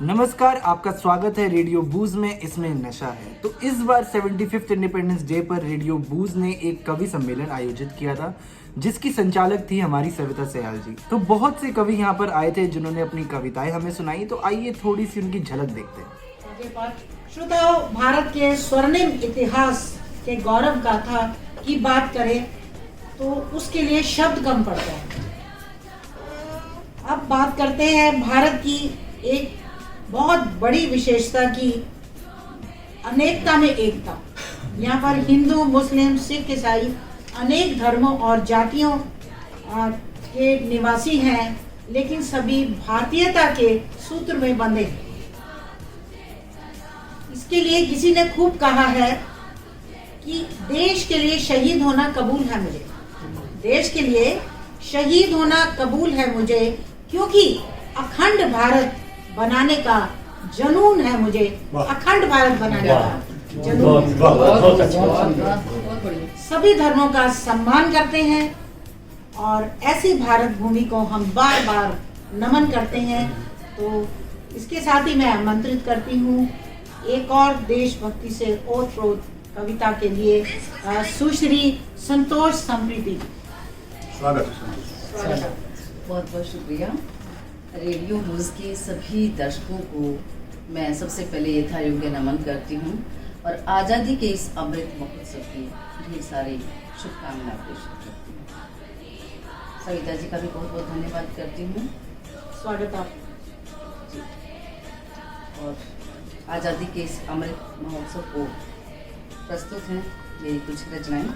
नमस्कार, आपका स्वागत है रेडियो बूज में। इसमें नशा है। तो इस बार 75th इंडिपेंडेंस डे पर रेडियो बूज ने एक कवि सम्मेलन आयोजित किया था, जिसकी संचालक थी हमारी सविता सयाल जी। तो बहुत से कवि यहाँ पर आए थे जिन्होंने अपनी कविताएं हमें सुनाई। तो आइए थोड़ी सी उनकी झलक देखते हैं। श्रोताओ, भारत के स्वर्णिम इतिहास के गौरव गाथा की बात करें तो उसके लिए शब्द कम पड़ते हैं। अब बात करते हैं भारत की एक बहुत बड़ी विशेषता की, अनेकता में एकता। यहाँ पर हिंदू, मुस्लिम, सिख, ईसाई अनेक धर्मों और जातियों के निवासी हैं, लेकिन सभी भारतीयता के सूत्र में बंधे हैं। इसके लिए किसी ने खूब कहा है कि देश के लिए शहीद होना कबूल है मुझे, देश के लिए शहीद होना कबूल है मुझे, क्योंकि अखंड भारत बनाने का जुनून है मुझे, अखंड भारत बनाने का जुनून। सभी धर्मों का सम्मान करते हैं और ऐसी भारत भूमि को हम बार बार नमन करते हैं। तो इसके साथ ही मैं आमंत्रित करती हूँ एक और देशभक्ति से ओतप्रोत कविता के लिए सुश्री संतोष समृद्धि। स्वागत है। बहुत बहुत शुक्रिया। रेडियो बूज के सभी दर्शकों को मैं सबसे पहले यथा योग्य नमन करती हूँ और आज़ादी के इस अमृत महोत्सव की ढेर सारी शुभकामनाएं पेश करती हूँ। सविता जी का भी बहुत बहुत धन्यवाद करती हूँ। स्वागत आप जी। और आज़ादी के इस अमृत महोत्सव को प्रस्तुत हैं मेरी कुछ रचनाएं।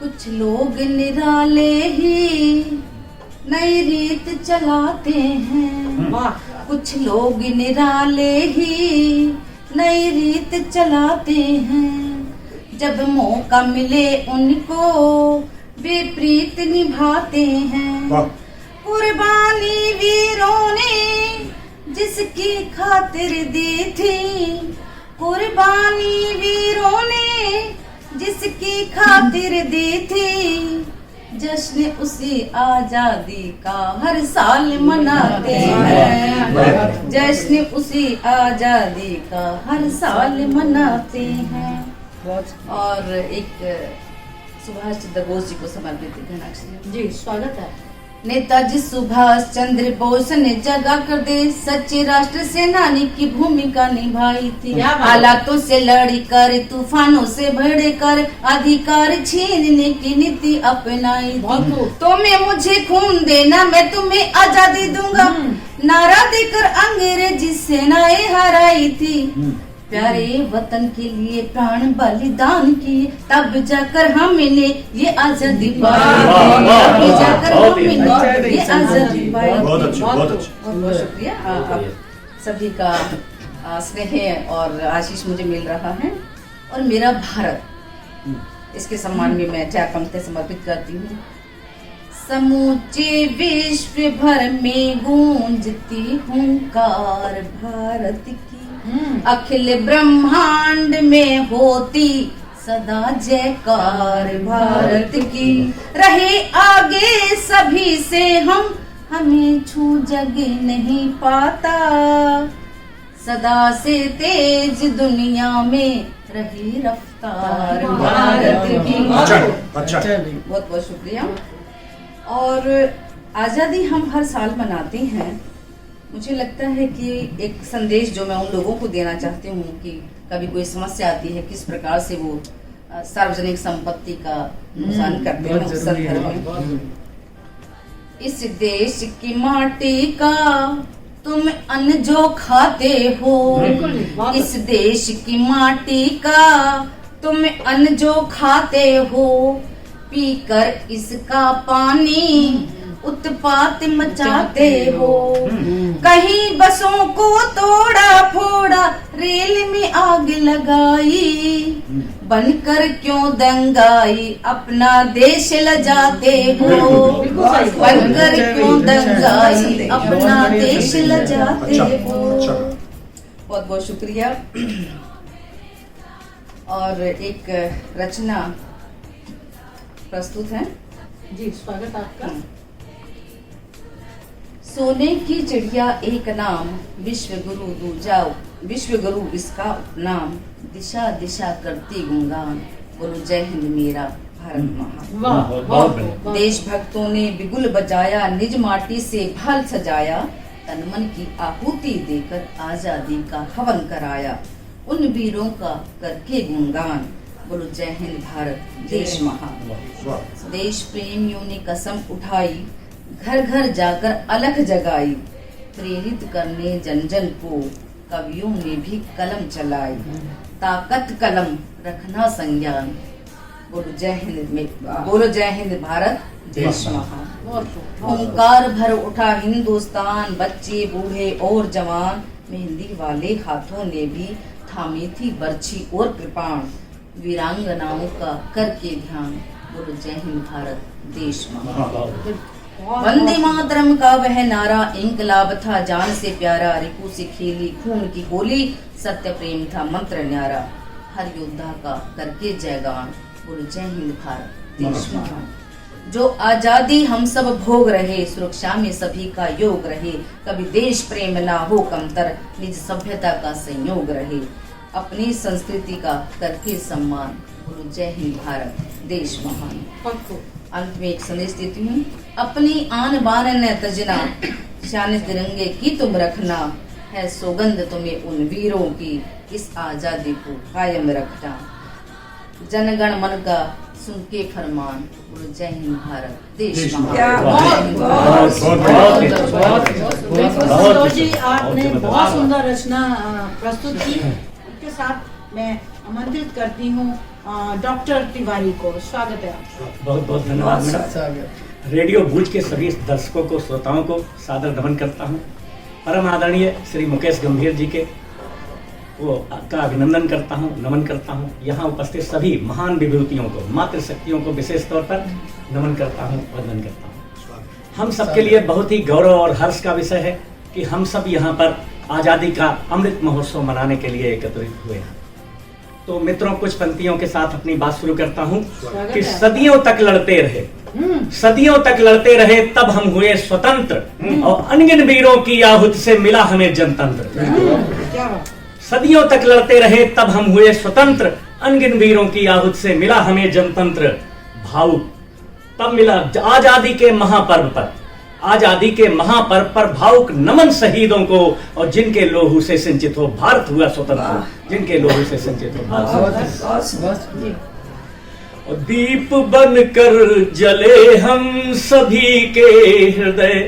कुछ लोग निराले ही नई रीत चलाते हैं, कुछ लोग निराले ही नई रीत चलाते हैं, जब मौका मिले उनको विपरीत निभाते हैं। कुर्बानी वीरों ने जिसकी खातिर दी थी, कुर्बानी वीरों ने जिसकी खातिर दी थी, जश्न उसी आजादी का हर साल मनाते हैं, जश्न उसी आजादी का हर साल मनाते हैं। और एक सुभाष चंद्र बोस जी को समर्पित घनाक्षरी। जी, स्वागत है। नेताजी सुभाष चंद्र बोस ने जगा कर देश सच्चे राष्ट्र सेनानी की भूमिका निभाई थी। हालातों से लड़ी कर, तूफानों से भिड़ कर अधिकार छीनने की नीति अपनाई थी। तुम्हें मुझे खून देना, मैं तुम्हें आजादी दूंगा, नारा देकर अंग्रेजी सेनाएं हराई थी। प्यारे वतन के लिए प्राण बलिदान किए, तब जाकर हमने ये आजादी पाई, तब जाकर हमने ये आजादी पाई। बहुत शुक्रिया। आप सभी का स्नेह और आशीष मुझे मिल रहा है और मेरा भारत, इसके सम्मान में मैं 4 पंक्तियां समर्पित करती हूँ। समूचे विश्व भर में गूंजती हुंकार भारत की, अखिल ब्रह्मांड में होती सदा जयकार भारत की। रहे आगे सभी से हम, हमें छू जग नहीं पाता, सदा से तेज दुनिया में रही रफ्तार भारत की। बहुत बहुत शुक्रिया। और आज़ादी हम हर साल मनाते हैं। मुझे लगता है कि एक संदेश जो मैं उन लोगों को देना चाहती हूँ कि कभी कोई समस्या आती है, किस प्रकार से वो सार्वजनिक संपत्ति का नुकसान करते हैं उस संदर्भ में। इस देश की माटी का तुम अन्न जो खाते हो, इस देश की माटी का तुम अन्न जो खाते हो, पीकर इसका पानी उत्पात मचाते हो। कहीं बसों को तोड़ा फोड़ा, रेल में आग लगाई, बनकर क्यों दंगाई अपना देश लजाते हो, बनकर क्यों दंगाई अपना देश लजाते हो। बहुत बहुत शुक्रिया। और एक रचना प्रस्तुत है। जी, स्वागत आपका। सोने की चिड़िया एक नाम, विश्व गुरु दूजा, विश्व गुरु इसका उपनाम, दिशा दिशा करती गुणगान, बोलो जय हिंद मेरा भारत महान। वाह बहुत बहुत बढ़िया। बहुत। देशभक्तों ने बिगुल बजाया, निज माटी से भाल सजाया, तन मन की आहुति देकर आजादी का हवन कराया, उन वीरों का करके गुणगान, बोलो जय हिंद भारत देश महान। स्वागत। देश प्रेमियों ने कसम उठाई, घर घर जाकर अलख जगाई, प्रेरित करने जन जन को कवियों ने भी कलम चलाई, ताकत कलम रखना संज्ञान, बोलो जय हिंद में, बोलो जय हिंद भारत देश महान। बहुत खूब। ओंकार भर उठा हिंदुस्तान, बच्चे बूढ़े और जवान, मेहंदी वाले हाथों ने भी थामी थी बर्छी और कृपाण, वीरांगनाओं का करके ध्यान, बोलो जय हिंद भारत देश महान। वंदे मातरम का वह नारा इंकलाब था जान से प्यारा, रिपू से खेली खून की गोली, सत्य प्रेम था मंत्र न्यारा, हर योद्धा का करके जयगान, बोलो जय हिंद भारत देश महान। जो आजादी हम सब भोग रहे, सुरक्षा में सभी का योग रहे, कभी देश प्रेम ना हो कमतर, निज सभ्यता का संयोग रहे, अपनी संस्कृति का करके सम्मान, बोलो जय हिंद भारत देश महान। बहुत खूब। अंत में एक संदेश देती हूँ, अपनी आन बान न तजना, शान तिरंगे की तुम रखना, है सौगंध तुम्हें उन वीरों की, इस आजादी को कायम रखना, जनगण मन का सुन के फरमान, बोलो जय हिंद भारत देश महान। बिल्कुल संतोष जी, आपने बहुत सुंदर रचना प्रस्तुत की। उसके साथ मैं आमंत्रित करती हूँ डॉक्टर तिवारी को। स्वागत है आपका। बहुत बहुत धन्यवाद मैडम। रेडियो भूज के सभी दर्शकों को, श्रोताओं को सादर नमन करता हूँ। परम आदरणीय श्री मुकेश गंभीर जी के का अभिनंदन करता हूँ, नमन करता हूँ। यहाँ उपस्थित सभी महान विभूतियों को, मातृशक्तियों को विशेष तौर पर नमन करता हूँ, वंदन करता हूँ। हम सबके लिए बहुत ही गौरव और हर्ष का विषय है कि हम सब यहाँ पर आज़ादी का अमृत महोत्सव मनाने के लिए एकत्रित हुए हैं। तो मित्रों, कुछ पंक्तियों के साथ अपनी बात शुरू करता हूँ कि सदियों तक लड़ते रहे, सदियों तक लड़ते रहे, तब हम हुए स्वतंत्र, और अनगिन वीरों की आहुति से मिला हमें जनतंत्र। क्या बात। सदियों तक लड़ते रहे, तब हम हुए स्वतंत्र, अनगिन वीरों की आहुति से मिला हमें जनतंत्र। भावुक तब मिला आजादी के महापर्व पर, आजादी के महापर्व पर भावुक नमन शहीदों को, और जिनके लोहू से सिंचित हो भारत हुआ स्वतंत्र, जिनके लोहू से सिंचित हो भारत। और दीप बनकर जले हम सभी के हृदय,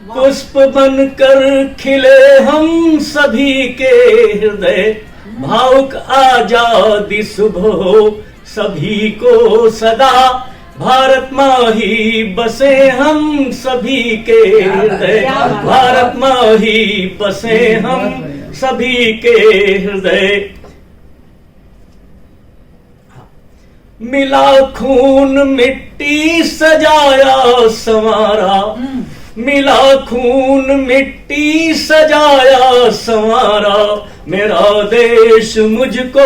पुष्प बनकर खिले हम सभी के हृदय, भावुक आजादी शुभ हो सभी को सदा, भारत माँ ही बसे हम सभी के हृदय, भारत माँ ही बसे हम सभी के हृदय। मिला खून मिट्टी सजाया संवारा, मिला खून मिट्टी सजाया संवारा, मेरा देश मुझको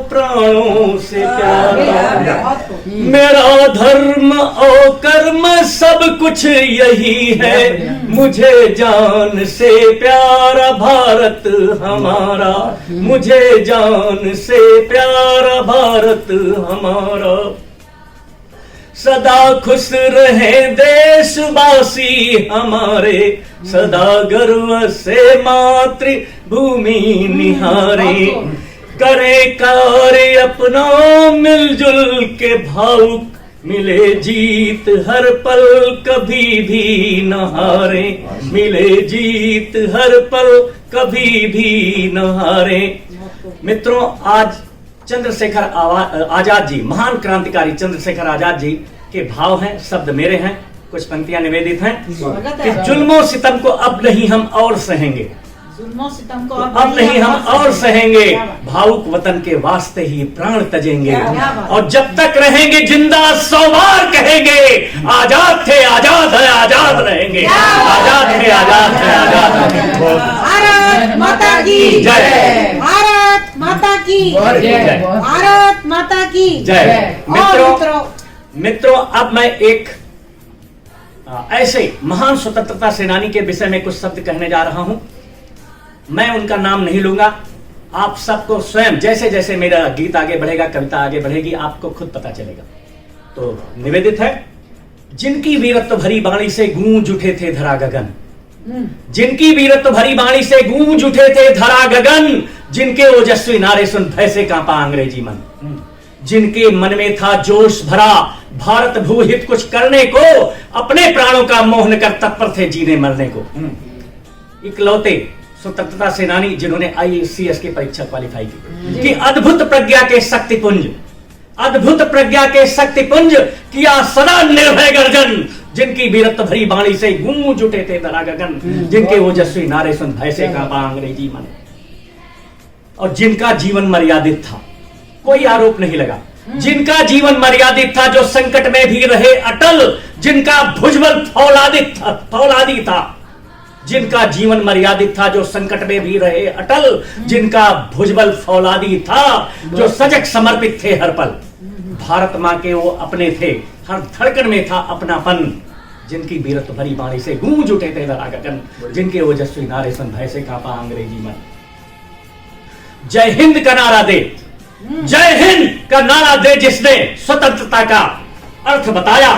प्राणों से प्यारा, मेरा धर्म और कर्म सब कुछ यही है, मुझे जान से प्यारा भारत हमारा, मुझे जान से प्यारा भारत हमारा। सदा खुश रहे देशवासी हमारे, सदा गर्व से मातृभूमि निहारे, करे कार्य अपना मिलजुल के भावुक, मिले जीत हर पल कभी भी न हारे, मिले जीत हर पल कभी भी न हारे। मित्रों, आज चंद्रशेखर आजाद जी, महान क्रांतिकारी चंद्रशेखर आजाद जी के भाव हैं, शब्द मेरे हैं, कुछ पंक्तियां निवेदित हैं कि जुल्मों सितम को अब नहीं हम और सहेंगे, जुल्मों सितम को अब नहीं हम और सहेंगे, भावुक वतन के वास्ते ही प्राण तजेंगे, और जब तक रहेंगे जिंदा 100 बार कहेंगे, आजाद थे आजाद है आजाद रहेंगे, आजाद थे आजाद है आजाद रहेंगे। भारत माता की जय, भारत माता की जय, भारत माता की जय। और मित्रों, अब मैं एक ऐसे महान स्वतंत्रता सेनानी के विषय में कुछ शब्द कहने जा रहा हूं। मैं उनका नाम नहीं लूंगा, आप सबको स्वयं जैसे जैसे मेरा गीत आगे बढ़ेगा, कविता आगे बढ़ेगी, आपको खुद पता चलेगा। तो निवेदित है, जिनकी वीरत्व भरी वाणी से गूंज उठे थे धरा गगन, जिनकी वीरत्व भरी वाणी से गूंज उठे थे धरा गगन, जिनके ओजस्वी नारे सुन भय से कांपा अंग्रेजी मन, जिनके मन में था जोश भरा भारत भूहित कुछ करने को, अपने प्राणों का मोहन कर तत्पर थे जीने मरने को। इकलौते स्वतंत्रता सेनानी जिन्होंने IACS की परीक्षा क्वालिफाई की, कि अद्भुत प्रज्ञा के शक्तिपुंज, अद्भुत प्रज्ञा के शक्तिपुंज किया सदा निर्भय गर्जन, जिनकी वीरत्व भरी वाणी से गूंज उठे थे धरा गगन, जिनके ओजस्वी नारे सुन भय से कांपा अंग्रेजी मन, और जिनका जीवन मर्यादित था, कोई आरोप नहीं लगा, जिनका जीवन मर्यादित था, जो संकट में भी रहे अटल, जिनका भुजबल फौलादी था, जिनका जीवन मर्यादित था, जो संकट में भी रहे अटल, जिनका भुजबल फौलादी था, जो सजग समर्पित थे हर पल, भारत मां के वो अपने थे, हर धड़कन में था अपनापन, जिनकी वीरत्व भरी वाणी से गूंज उठे थे धरा गगन, जिनके ओजस्वी नारे सुन भय से कांपा अंग्रेजी मन। जय हिंद का नारा दे, जय हिंद का नारा दे जिसने स्वतंत्रता का अर्थ बताया,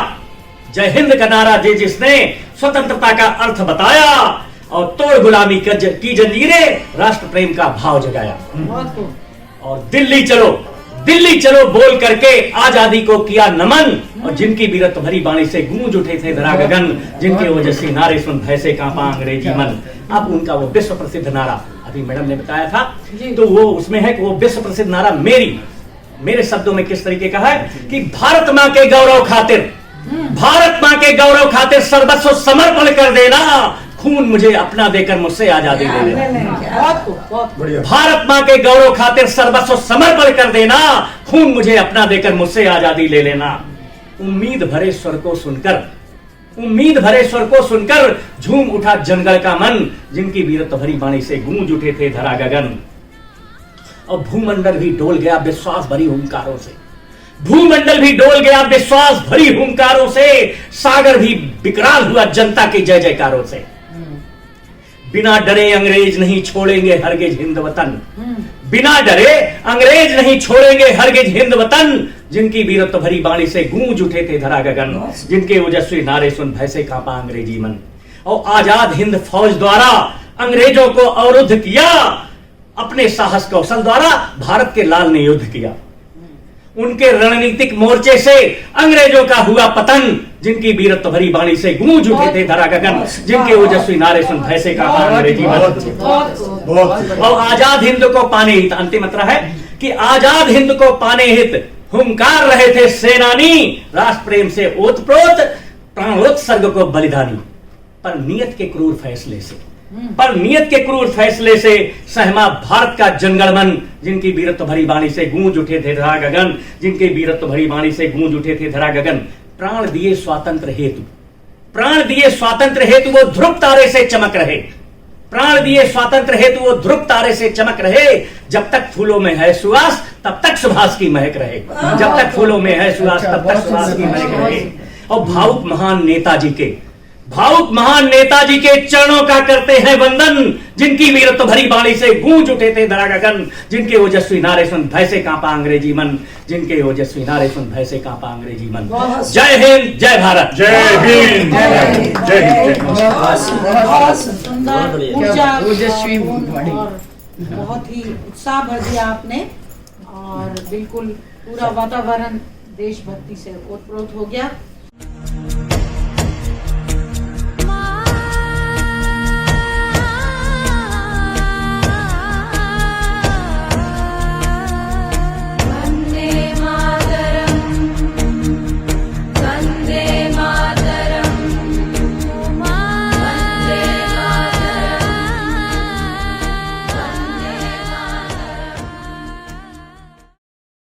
जय हिंद का नारा दे जिसने स्वतंत्रता का अर्थ बताया, और तोड़ गुलामी की जंजीरें, राष्ट्र प्रेम का भाव जगाया। और दिल्ली चलो, दिल्ली चलो बोल करके आजादी को किया नमन, और जिनकी वीरत्व भरी वाणी से गूंज उठे थे धरा गगन, जिनके ओजस्वी नारे सुन भय से कांपा अंग्रेजी मन। अब उनका वो विश्व प्रसिद्ध नारा अभी मैडम ने बताया था, तो वो उसमें है कि वो विश्व प्रसिद्ध नारा मेरे शब्दों में किस तरीके का है कि भारत मां के गौरव खातिर, भारत मां के गौरव खातिर सर्वस्व समर्पण कर देना, खून मुझे अपना देकर मुझसे आजादी ले लेना। भारत मां के गौरव खातिर सर्वस्व समर्पण कर देना, खून मुझे अपना देकर मुझसे आजादी ले लेना। उम्मीद भरे स्वर को सुनकर, उम्मीद भरे स्वर को सुनकर झूम उठा जनगण का मन, जिनकी वीरत्व भरी वाणी से गूंज उठे थे धरा गगन। और भूमंडल भी डोल गया विश्वास भरी हुंकारों से, भूमंडल भी डोल गया विश्वास भरी हुंकारों से, सागर भी विकराल हुआ जनता की जय जयकारों से। बिना डरे अंग्रेज नहीं छोड़ेंगे हरगिज हिंद वतन, बिना डरे अंग्रेज नहीं छोड़ेंगे हरगिज हिंद वतन, जिनकी वीरत्व भरी वाणी से गूंज उठे थे धरा गगन, जिनके ओजस्वी नारे सुन भय से कांपा अंग्रेजी मन। और आजाद हिंद फौज द्वारा अंग्रेजों को अवरुद्ध किया, अपने साहस कौशल द्वारा भारत के लाल ने युद्ध किया। उनके रणनीतिक मोर्चे से अंग्रेजों का हुआ पतन, जिनकी वीरत्व भरी वाणी से गूंज उठे थे धरा गगन, जिनके ओजस्वी नारे सुन भय से कांपा अंग्रेजी मन। और आजाद हिंद को पाने हित, अंतिम मंत्र है कि आजाद हिंद को पाने हित हुंकार रहे थे सेनानी, राष्ट्र प्रेम से ओतप्रोत प्राणोत्सर्ग को बलिदानी। पर नियत के क्रूर फैसले से, पर नियत के क्रूर फैसले से सहमा भारत का जनगणमन, जिनकी वीरत्व भरी वाणी से गूंज उठे थे धरा गगन, जिनके वीरत्व भरी वाणी से गूंज उठे थे धरा गगन। प्राण दिए स्वातंत्र हेतु, प्राण दिए स्वातंत्र हेतु वो ध्रुव तारे से चमक रहे, प्राण दिए स्वातंत्र हेतु वो ध्रुव तारे से चमक रहे। जब तक फूलों में है सुवास तब तक सुभाष की महक रहे, जब तक फूलों में है सुवास तब तक सुभाष की महक रहे। और भावुक महान नेताजी के, भावुक महान नेताजी के चरणों का करते हैं वंदन, जिनकी वीरत्व भरी वाणी से गूंज उठे थे धरा गगन, जिनके ओजस्वी नारे सुन भय से कांपा अंग्रेजी मन, जिनके ओजस्वी नारे सुन भय से कांपा अंग्रेजी मन। जय हिंद, जय भारत, जय हिंद, जय हिंद। बहुत सुंदर ऊर्जा ओजस्वी और बहुत ही उत्साह भर दिया आपने, और बिल्कुल पूरा वातावरण देशभक्ति से ओतप्रोत हो गया।